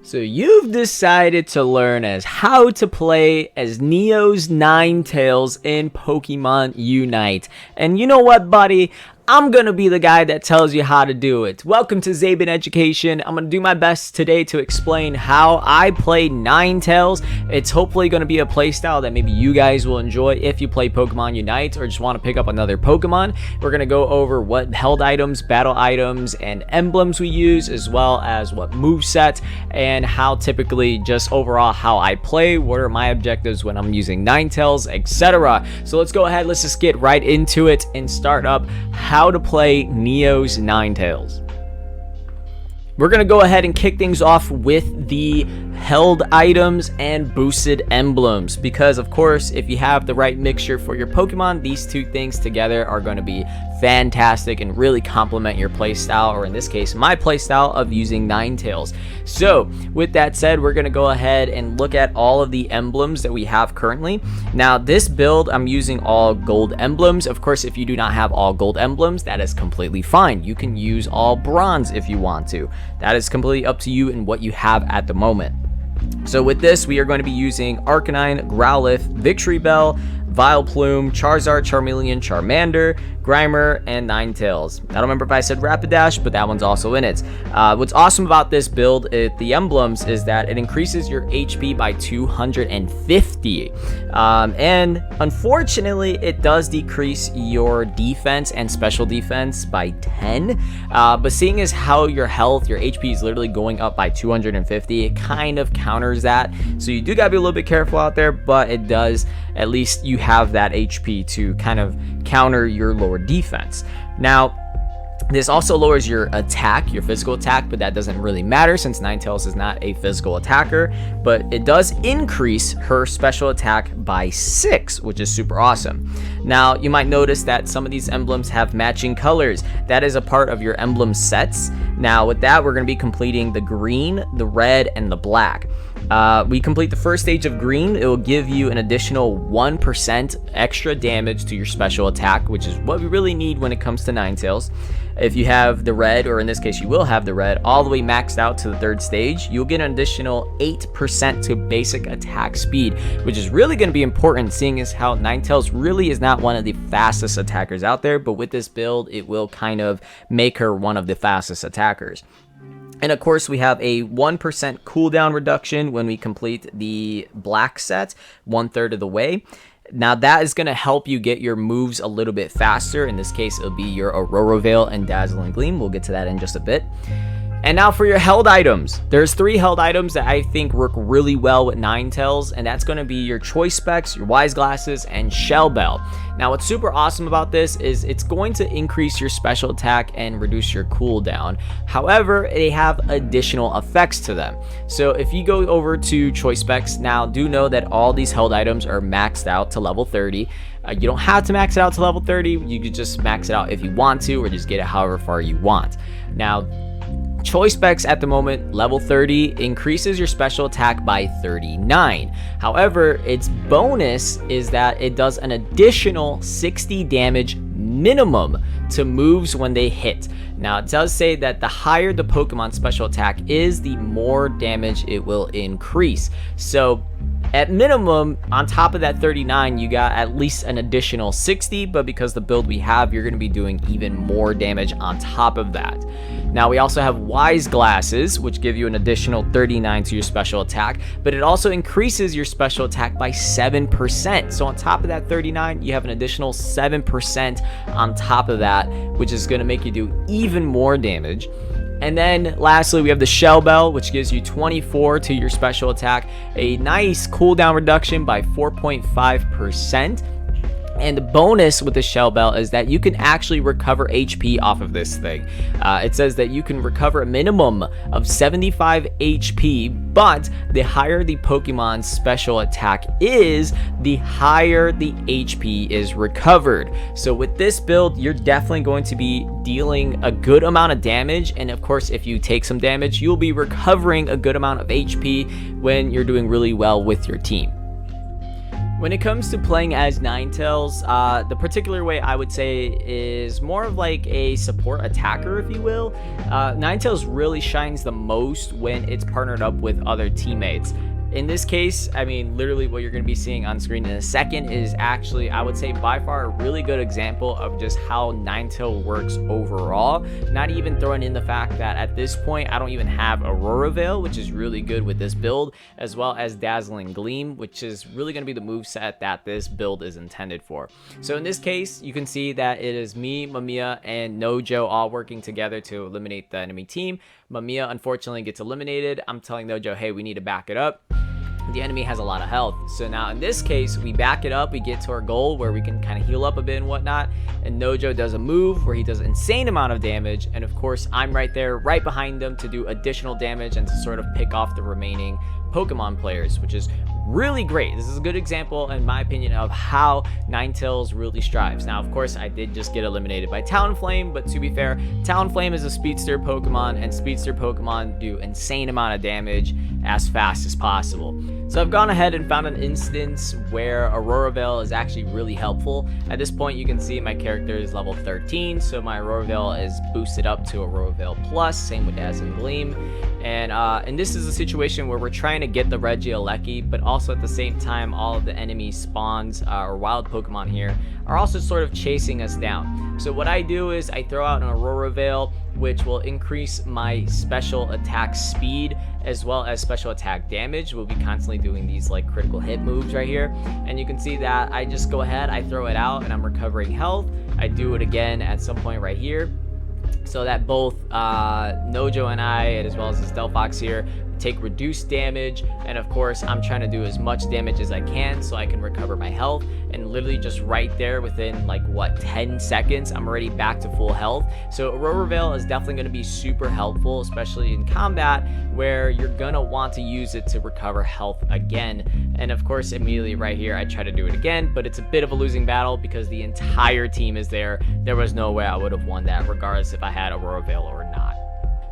So you've decided to learn as how to play as Neo's Ninetails in Pokemon Unite. And you know what, buddy? I'm gonna be the guy that tells you how to do it. Welcome to Zaben Education. I'm gonna do my best today to explain how I play Ninetails. It's hopefully gonna be a playstyle that maybe you guys will enjoy if you play Pokemon Unite or just want to pick up another Pokemon. We're gonna go over what held items, battle items, and emblems we use, as well as what moveset and how typically just overall how I play, what are my objectives when I'm using Ninetails, etc. So let's go ahead, let's just get right into it and start up how to play Neo's Ninetails. We're going to go ahead and kick things off with the held items and boosted emblems, because of course if you have the right mixture for your Pokemon, these two things together are going to be fantastic and really complement your playstyle, or in this case my playstyle of using Ninetails. So with that said, we're going to go ahead and look at all of the emblems that we have currently. Now this build I'm using all gold emblems. Of course if you do not have all gold emblems, that is completely fine. You can use all bronze if you want to. That is completely up to you and what you have at the moment. So with this, we are going to be using Arcanine, Growlithe, Victory Bell, Vileplume, Charizard, Charmeleon, Charmander, Grimer, and Ninetails. I don't remember if I said Rapidash, but that one's also in it. What's awesome about this build, the emblems, is that it increases your HP by 250. And unfortunately, it does decrease your defense and special defense by 10. But seeing as how your health, your HP is literally going up by 250, it kind of counters that. So you do gotta be a little bit careful out there, but it does, at least you have that HP to kind of counter your lower defense. Now this also lowers your attack, your physical attack, but that doesn't really matter since Ninetails is not a physical attacker. But it does increase her special attack by 6, which is super awesome. Now you might notice that some of these emblems have matching colors. That is a part of your emblem sets. Now with that, we're going to be completing the green, the red, and the black. We complete the first stage of green, it will give you an additional 1% extra damage to your special attack, which is what we really need when it comes to Ninetails. If you have the red, or in this case you will have the red, all the way maxed out to the third stage, you'll get an additional 8% to basic attack speed, which is really going to be important, seeing as how Ninetails really is not one of the fastest attackers out there, but with this build it will kind of make her one of the fastest attackers. And of course we have a 1% cooldown reduction when we complete the black set 1/3 of the way. Now that is going to help you get your moves a little bit faster. In this case it'll be your Aurora Veil and Dazzling Gleam. We'll get to that in just a bit. And now for your held items. There's 3 held items that I think work really well with Ninetails, and that's going to be your Choice Specs, your Wise Glasses, and Shell Bell. Now what's super awesome about this is it's going to increase your special attack and reduce your cooldown. However, they have additional effects to them. So if you go over to Choice Specs, now do know that all these held items are maxed out to level 30. You don't have to max it out to level 30. You could just max it out if you want to, or just get it however far you want. Now Choice Specs at the moment, level 30, increases your special attack by 39. However, its bonus is that it does an additional 60 damage minimum to moves when they hit. Now it does say that the higher the Pokemon special attack is, the more damage it will increase. So at minimum, on top of that 39, you got at least an additional 60, but because the build we have, you're going to be doing even more damage on top of that. Now we also have Wise Glasses, which give you an additional 39 to your special attack, but it also increases your special attack by 7%. So on top of that 39, you have an additional 7% on top of that, which is going to make you do even more damage. And then lastly, we have the Shell Bell, which gives you 24 to your special attack, a nice cooldown reduction by 4.5%. And the bonus with the Shell Bell is that you can actually recover HP off of this thing. It says that you can recover a minimum of 75 HP, but the higher the Pokemon's special attack is, the higher the HP is recovered. So with this build, you're definitely going to be dealing a good amount of damage. And of course, if you take some damage, you'll be recovering a good amount of HP when you're doing really well with your team. When it comes to playing as Ninetails, the particular way I would say is more of like a support attacker, if you will. Ninetails really shines the most when it's partnered up with other teammates. In this case, I mean, literally what you're going to be seeing on screen in a second is actually, I would say, by far a really good example of just how Ninetail works overall. Not even throwing in the fact that at this point, I don't even have Aurora Veil, which is really good with this build, as well as Dazzling Gleam, which is really going to be the moveset that this build is intended for. So in this case, you can see that it is me, Mamiya, and Nojo all working together to eliminate the enemy team. Mamiya unfortunately gets eliminated. I'm telling Nojo, hey, we need to back it up. The enemy has a lot of health, so now in this case we back it up, we get to our goal where we can kind of heal up a bit and whatnot, and Nojo does a move where he does an insane amount of damage, and of course I'm right there right behind him to do additional damage and to sort of pick off the remaining Pokemon players, which is really great. This is a good example, in my opinion, of how Ninetails really strives. Now, of course, I did just get eliminated by Talonflame, but to be fair, Talonflame is a speedster Pokemon, and speedster Pokemon do insane amount of damage as fast as possible. So I've gone ahead and found an instance where Aurora Veil is actually really helpful. At this point, you can see my character is level 13, so my Aurora Veil is boosted up to Aurora Veil Plus, same with Dazzling Gleam. And this is a situation where we're trying to get the Regieleki, but also at the same time, all of the enemy spawns or wild Pokemon here are also sort of chasing us down. So what I do is I throw out an Aurora Veil, which will increase my special attack speed as well as special attack damage. We'll be constantly doing these like critical hit moves right here, and you can see that I just go ahead, I throw it out, and I'm recovering health. I do it again at some point right here, so that both Nojo and I, as well as this Delphox here, take reduced damage. And of course, I'm trying to do as much damage as I can so I can recover my health, and literally just right there within like what, 10 seconds, I'm already back to full health. So Aurora Veil is definitely going to be super helpful, especially in combat where you're gonna want to use it to recover health again. And of course, immediately right here I try to do it again, but it's a bit of a losing battle because the entire team is there. There was no way I would have won that regardless if I had Aurora Veil or not.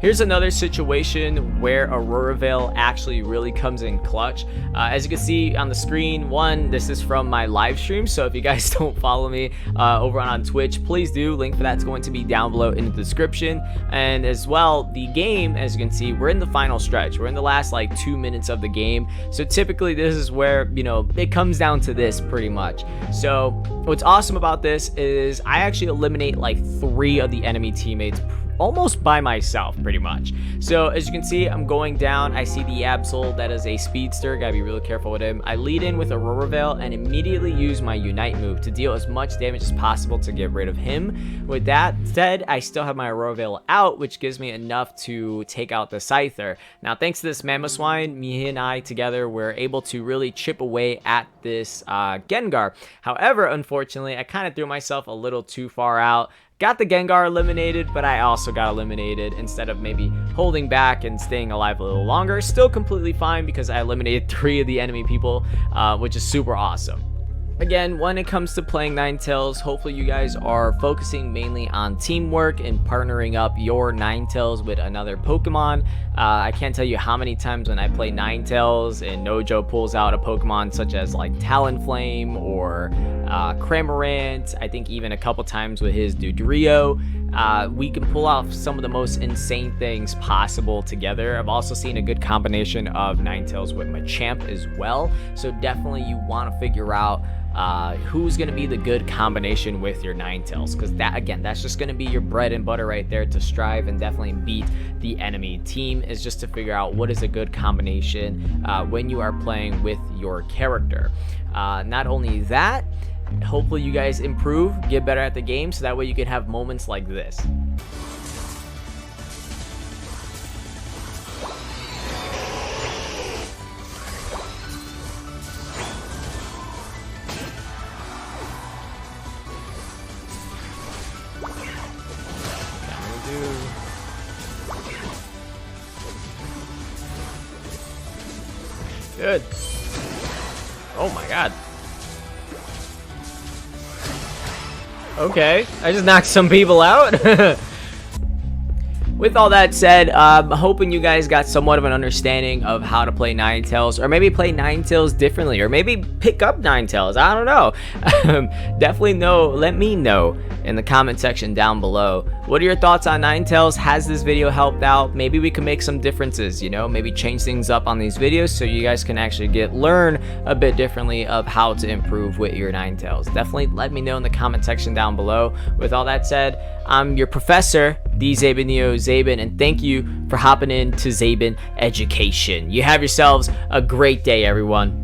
Here's another situation where Aurora Veil actually really comes in clutch. As you can see on the screen, this is from my live stream, so if you guys don't follow me over on Twitch, please do. Link for that's going to be down below in the description. And as well, the game, as you can see, we're in the final stretch. We're in the last like 2 minutes of the game. So typically this is where, you know, it comes down to this pretty much. So what's awesome about this is I actually eliminate like 3 of the enemy teammates almost by myself, pretty much. So as you can see, I'm going down. I see the Absol, that is a speedster. Gotta be really careful with him. I lead in with Aurora Veil and immediately use my Unite move to deal as much damage as possible to get rid of him. With that said, I still have my Aurora Veil out, which gives me enough to take out the Scyther. Now, thanks to this Mamoswine, me and I together were able to really chip away at this Gengar. However, unfortunately, I kind of threw myself a little too far out. Got the Gengar eliminated, but I also got eliminated instead of maybe holding back and staying alive a little longer. Still completely fine because I eliminated 3 of the enemy people, which is super awesome. Again, when it comes to playing Ninetails, hopefully you guys are focusing mainly on teamwork and partnering up your Ninetails with another Pokemon. I can't tell you how many times when I play Ninetails and Nojo pulls out a Pokemon such as like Talonflame or Cramorant. I think even a couple times with his Dodrio. We can pull off some of the most insane things possible together. I've also seen a good combination of Ninetails with Machamp as well. So definitely you want to figure out who's going to be the good combination with your Ninetails, because that, again, that's just going to be your bread and butter right there to strive and definitely beat the enemy team, is just to figure out what is a good combination when you are playing with your character. Not only that, hopefully you guys improve, get better at the game, so that way you can have moments like this. Good. Oh my god. Okay, I just knocked some people out. with all that said, I'm hoping you guys got somewhat of an understanding of how to play Ninetails, or maybe play Ninetails differently, or maybe pick up Ninetails. I don't know. Definitely let me know in the comment section down below. What are your thoughts on Ninetails? Has this video helped out? Maybe we can make some differences, you know, maybe change things up on these videos so you guys can actually learn a bit differently of how to improve with your Ninetails. Definitely let me know in the comment section down below. With all that said, I'm your professor, the Zabenio Zaben, and thank you for hopping in to Zaben Education. You have yourselves a great day, everyone.